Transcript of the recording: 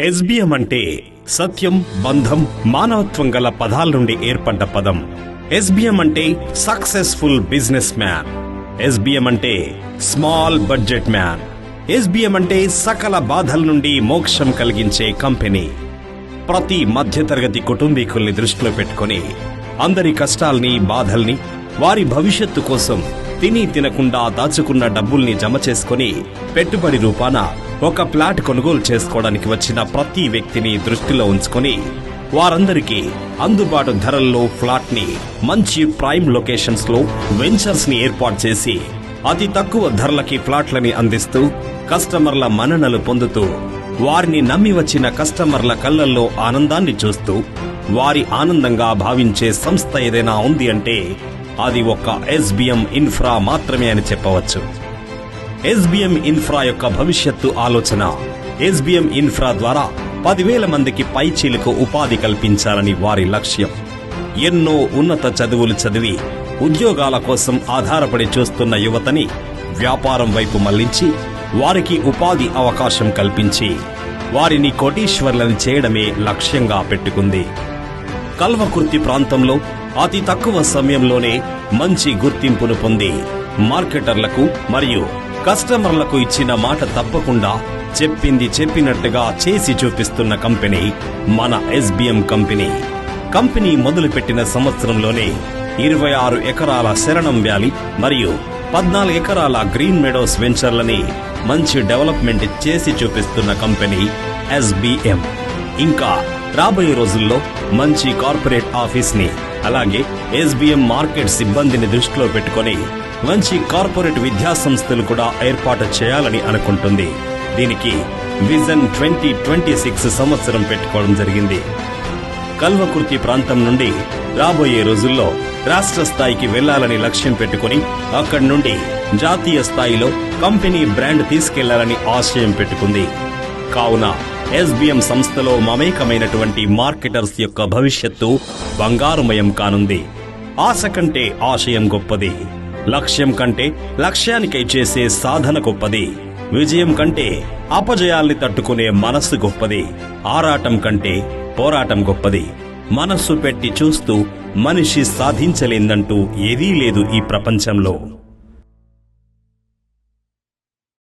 SBM అంటే సత్యం, బంధం, మానవత్వం గల పదాల నుండి ఏర్పడ్డ పదం. ఎస్బిఎం అంటే సక్సెస్ఫుల్ బిజినెస్ మ్యాన్. ఎస్బిఎం అంటే స్మాల్ బడ్జెట్ మ్యాన్. ఎస్బిఎం అంటే సకల బాధల నుండి మోక్షం కలిగించే కంపెనీ. ప్రతి మధ్యతరగతి కుటుంబీకుల్ని దృష్టిలో పెట్టుకుని అందరి కష్టాల్ని, బాధల్ని, వారి భవిష్యత్తు కోసం తిని తినకుండా దాచుకున్న డబ్బుల్ని జమ చేసుకుని పెట్టుబడి రూపాన ఒక ఫ్లాట్ కొనుగోలు చేసుకోవడానికి వచ్చిన ప్రతి వ్యక్తిని దృష్టిలో ఉంచుకొని వారందరికీ అందుబాటు ధరల్లో ఫ్లాట్ ని మంచి ప్రైమ్ లొకేషన్స్ లో వెంచర్స్ ని ఏర్పాటు చేసి అతి తక్కువ ధరలకి ఫ్లాట్లని అందిస్తూ కస్టమర్ల మన్ననలు పొందుతూ వారిని నమ్మి వచ్చిన కస్టమర్ల కళ్లల్లో ఆనందాన్ని చూస్తూ వారి ఆనందంగా భావించే సంస్థ ఏదైనా ఉంది అంటే అది ఒక ఎస్బిఎం ఇన్ఫ్రా మాత్రమే అని చెప్పవచ్చు. ఎస్బిఎం ఇన్ఫ్రా యొక్క భవిష్యత్తు ఆలోచన ఎస్బిఎం ఇన్ఫ్రా ద్వారా 10,000 మందికి పైచీలకు ఉపాధి కల్పించాలని వారి లక్ష్యం. ఎన్నో ఉన్నత చదువులు చదివి ఉద్యోగాల కోసం ఆధారపడి చూస్తున్న యువతని వ్యాపారం వైపు మళ్లించి వారికి ఉపాధి అవకాశం కల్పించి వారిని కోటీశ్వర్లను చేయడమే లక్ష్యంగా పెట్టుకుంది. కల్వకుర్తి ప్రాంతంలో అతి తక్కువ సమయంలోనే మంచి గుర్తింపును పొంది మార్కెటర్లకు మరియు కస్టమర్లకు ఇచ్చిన మాట తప్పకుండా చెప్పింది చెప్పినట్టుగా చేసి చూపిస్తున్న కంపెనీ మన ఎస్బిఎం కంపెనీ. కంపెనీ మొదలుపెట్టిన సంవత్సరంలోనే 26 ఎకరాల శరణం వ్యాలీ మరియు 14 ఎకరాల గ్రీన్ మెడోస్ వెంచర్లని మంచి డెవలప్మెంట్ చేసి చూపిస్తున్న కంపెనీ ఎస్బిఎం. ఇంకా రాబోయే రోజుల్లో మంచి కార్పొరేట్ ఆఫీస్ ని అలాగే ఎస్బిఎం మార్కెట్ సిబ్బందిని దృష్టిలో పెట్టుకుని మంచి కార్పొరేట్ విద్యా సంస్థలు కూడా ఏర్పాటు చేయాలని అనుకుంటుంది. దీనికి విజన్ 2026 సంవత్సరం పెట్టుకోవడం జరిగింది. కల్వకుర్తి ప్రాంతం నుండి రాబోయే రోజుల్లో రాష్ట్ర స్థాయికి వెళ్లాలని లక్ష్యం పెట్టుకుని అక్కడి నుండి జాతీయ స్థాయిలో కంపెనీ బ్రాండ్ తీసుకెళ్లాలని ఆశయం పెట్టుకుంది. కావున ఎస్బిఎం సంస్థలో మమేకమైనటువంటి మార్కెటర్స్ యొక్క భవిష్యత్తు బంగారుమయం కానుంది. ఆశ కంటే ఆశయం గొప్పది. లక్ష్యం కంటే లక్ష్యానికై చేసే సాధన గొప్పది. విజయం కంటే అపజయాల్ని తట్టుకునే మనస్సు గొప్పది. ఆరాటం కంటే పోరాటం గొప్పది. మనస్సు పెట్టి చూస్తూ మనిషి సాధించలేందంటూ ఏదీ లేదు ఈ ప్రపంచంలో.